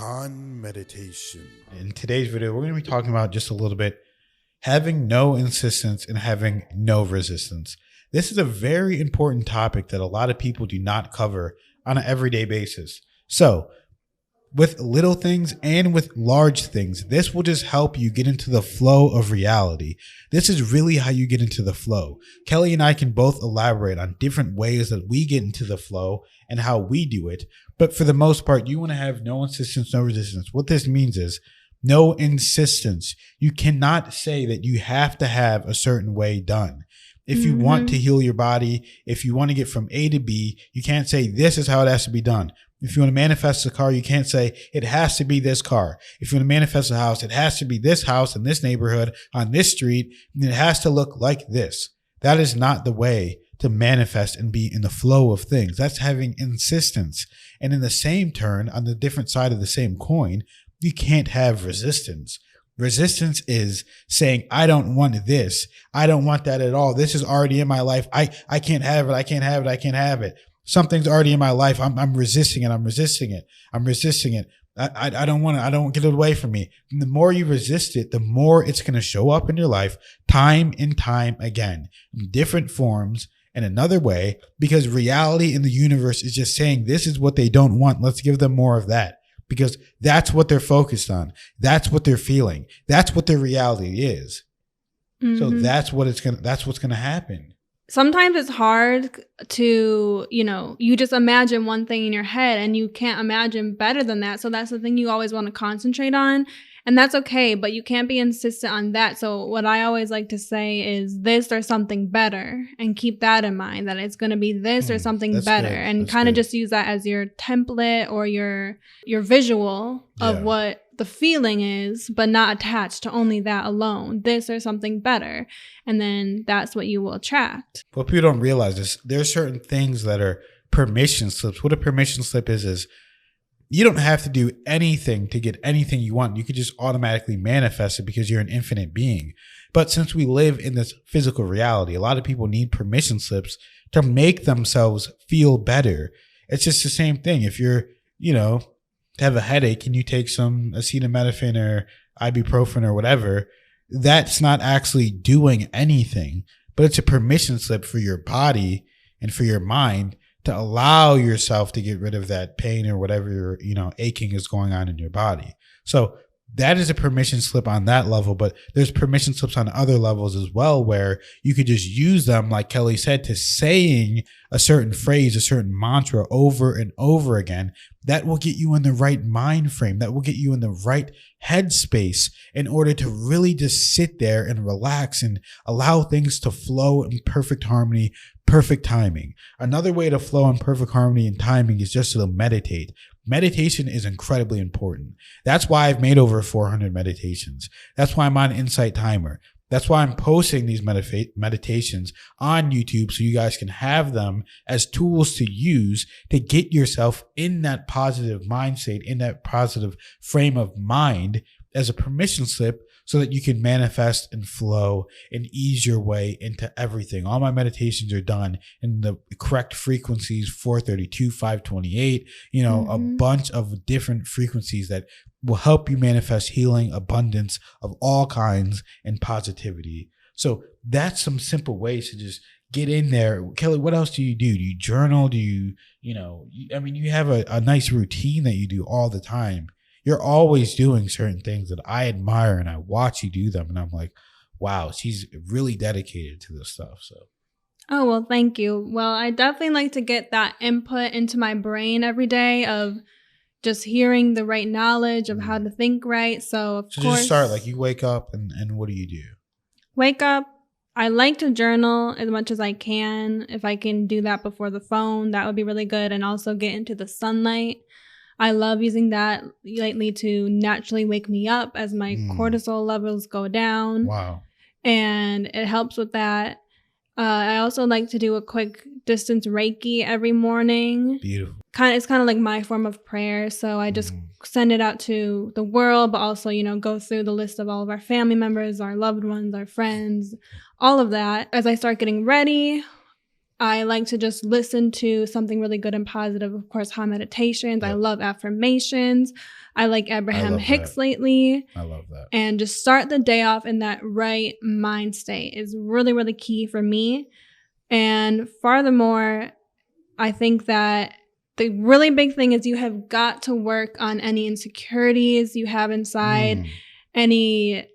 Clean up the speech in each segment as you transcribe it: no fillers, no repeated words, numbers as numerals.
upon meditation. In today's video, we're going to be talking about just a little bit having no insistence and having no resistance. This is a very important topic that a lot of people do not cover on an everyday basis. So with little things and with large things, this will just help you get into the flow of reality. This is really how you get into the flow. Kelly and I can both elaborate on different ways that we get into the flow and how we do it. But for the most part, you want to have no insistence, no resistance. What this means is no insistence. You cannot say that you have to have a certain way done. If you want to heal your body, if you want to get from A to B, you can't say this is how it has to be done. If you want to manifest a car, you can't say it has to be this car. If you want to manifest a house, it has to be this house in this neighborhood on this street, and it has to look like this. That is not the way to manifest and be in the flow of things. That's having insistence. And in the same turn, on the different side of the same coin, you can't have resistance. Resistance is saying, I don't want this. I don't want that at all. This is already in my life. I can't have it. I can't have it. I can't have it. Something's already in my life. I'm resisting it. I'm resisting it. I'm resisting it. I don't want it. I don't get it away from me. And the more you resist it, the more it's going to show up in your life time and time again in different forms and another way, because reality in the universe is just saying, this is what they don't want. Let's give them more of that. Because that's what they're focused on. That's what they're feeling. That's what their reality is. So that's what's going to happen. Sometimes it's hard to, you just imagine one thing in your head and you can't imagine better than that. So that's the thing you always want to concentrate on. And that's okay, but you can't be insistent on that. So what I always like to say is this or something better, and keep that in mind, that it's going to be this or something better, good. And kind of just use that as your template or your visual of what the feeling is, but not attached to only that alone, this or something better. And then that's what you will attract. What people don't realize is there's certain things that are permission slips. What a permission slip is you don't have to do anything to get anything you want. You could just automatically manifest it because you're an infinite being. But since we live in this physical reality, a lot of people need permission slips to make themselves feel better. It's just the same thing. If you're, have a headache and you take some acetaminophen or ibuprofen or whatever, that's not actually doing anything, but it's a permission slip for your body and for your mind to allow yourself to get rid of that pain or whatever aching is going on in your body. So that is a permission slip on that level, but there's permission slips on other levels as well, where you could just use them, like Kelly said, to saying a certain phrase, a certain mantra over and over again. That will get you in the right mind frame. That will get you in the right headspace in order to really just sit there and relax and allow things to flow in perfect harmony, perfect timing. Another way to flow in perfect harmony and timing is just to meditate. Meditation is incredibly important. That's why I've made over 400 meditations. That's why I'm on Insight Timer. That's why I'm posting these meditations on YouTube so you guys can have them as tools to use to get yourself in that positive mind state, in that positive frame of mind as a permission slip so that you can manifest and flow and ease your way into everything. All my meditations are done in the correct frequencies, 432, 528, a bunch of different frequencies that will help you manifest healing, abundance of all kinds, and positivity. So that's some simple ways to just get in there. Kelly, what else do you do? Do you journal? Do you have a nice routine that you do all the time. You're always doing certain things that I admire, and I watch you do them, and I'm like, wow, she's really dedicated to this stuff. So. Oh, well, thank you. Well, I definitely like to get that input into my brain every day of just hearing the right knowledge of how to think right. So, of course. Just start, like you wake up and what do you do? Wake up. I like to journal as much as I can. If I can do that before the phone, that would be really good. And also get into the sunlight. I love using that lately to naturally wake me up as my cortisol levels go down. Wow. And it helps with that. I also like to do a quick distance Reiki every morning. Beautiful. It's kind of like my form of prayer. So I just send it out to the world, but also, go through the list of all of our family members, our loved ones, our friends, all of that. As I start getting ready, I like to just listen to something really good and positive. Of course, hot meditations. I Yep. love affirmations. I like Abraham love Hicks that. lately. I love that. And just start the day off in that right mind state is really, really key for me. And furthermore, I think that the really big thing is you have got to work on any insecurities you have inside, any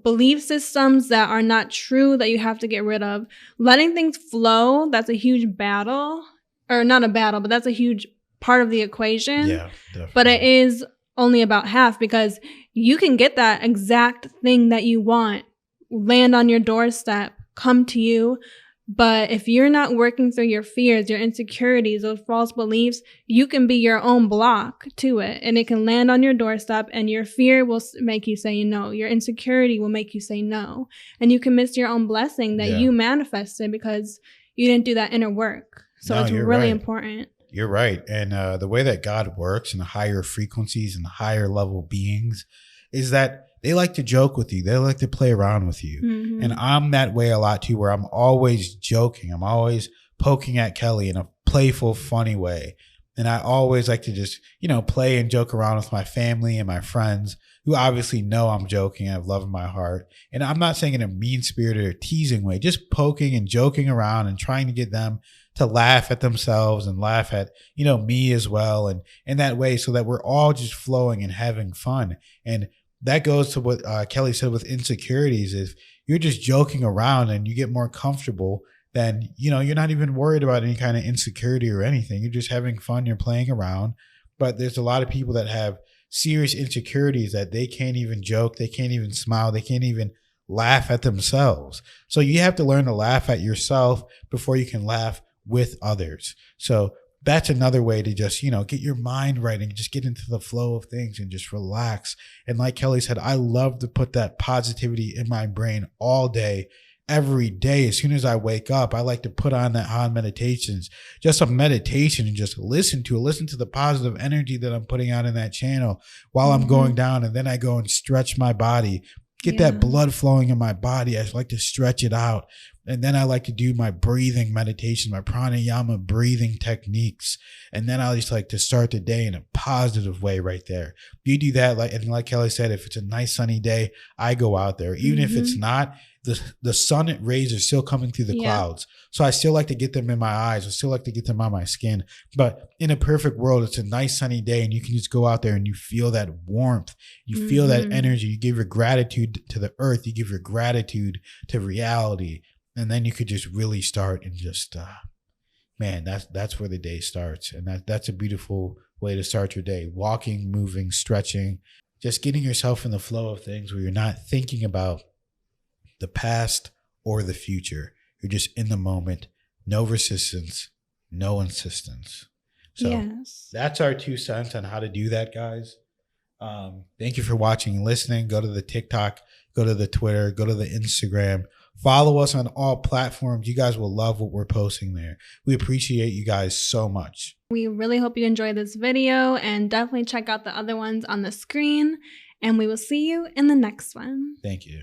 belief systems that are not true that you have to get rid of. Letting things flow, that's a huge battle. Or not a battle, but that's a huge part of the equation. Yeah, definitely. But it is only about half, because you can get that exact thing that you want, land on your doorstep, come to you. But if you're not working through your fears, your insecurities, those false beliefs, you can be your own block to it. And it can land on your doorstep, and your fear will make you say no. Your insecurity will make you say no. And you can miss your own blessing that you manifested because you didn't do that inner work. So it's really important. You're right. And the way that God works in the higher frequencies and the higher level beings is that they like to joke with you. They like to play around with you. Mm-hmm. And I'm that way a lot too, where I'm always joking. I'm always poking at Kelly in a playful, funny way. And I always like to just, play and joke around with my family and my friends who obviously know I'm joking. I have love in my heart. And I'm not saying in a mean-spirited or teasing way, just poking and joking around and trying to get them to laugh at themselves and laugh at, me as well. And in that way, so that we're all just flowing and having fun. And that goes to what Kelly said with insecurities. If you're just joking around and you get more comfortable, then, you're not even worried about any kind of insecurity or anything. You're just having fun. You're playing around. But there's a lot of people that have serious insecurities that they can't even joke. They can't even smile. They can't even laugh at themselves. So you have to learn to laugh at yourself before you can laugh with others. So that's another way to just, get your mind right and just get into the flow of things and just relax. And like Kelly said, I love to put that positivity in my brain all day, every day. As soon as I wake up, I like to put on that Han meditations, just a meditation, and just listen to the positive energy that I'm putting out in that channel while I'm going down. And then I go and stretch my body, get that blood flowing in my body. I like to stretch it out. And then I like to do my breathing meditation, my pranayama breathing techniques. And then I just like to start the day in a positive way right there. You do that, like Kelly said, if it's a nice sunny day, I go out there. Even if it's not, the sun rays are still coming through the clouds. So I still like to get them in my eyes. I still like to get them on my skin. But in a perfect world, it's a nice sunny day and you can just go out there and you feel that warmth. You feel that energy. You give your gratitude to the earth. You give your gratitude to reality. And then you could just really start and just, that's where the day starts. And that's a beautiful way to start your day. Walking, moving, stretching, just getting yourself in the flow of things where you're not thinking about the past or the future. You're just in the moment. No resistance, no insistence. So that's our 2 cents on how to do that, guys. Thank you for watching and listening. Go to the TikTok, go to the Twitter, go to the Instagram. Follow us on all platforms. You guys will love what we're posting there. We appreciate you guys so much. We really hope you enjoyed this video, and definitely check out the other ones on the screen. And we will see you in the next one. Thank you.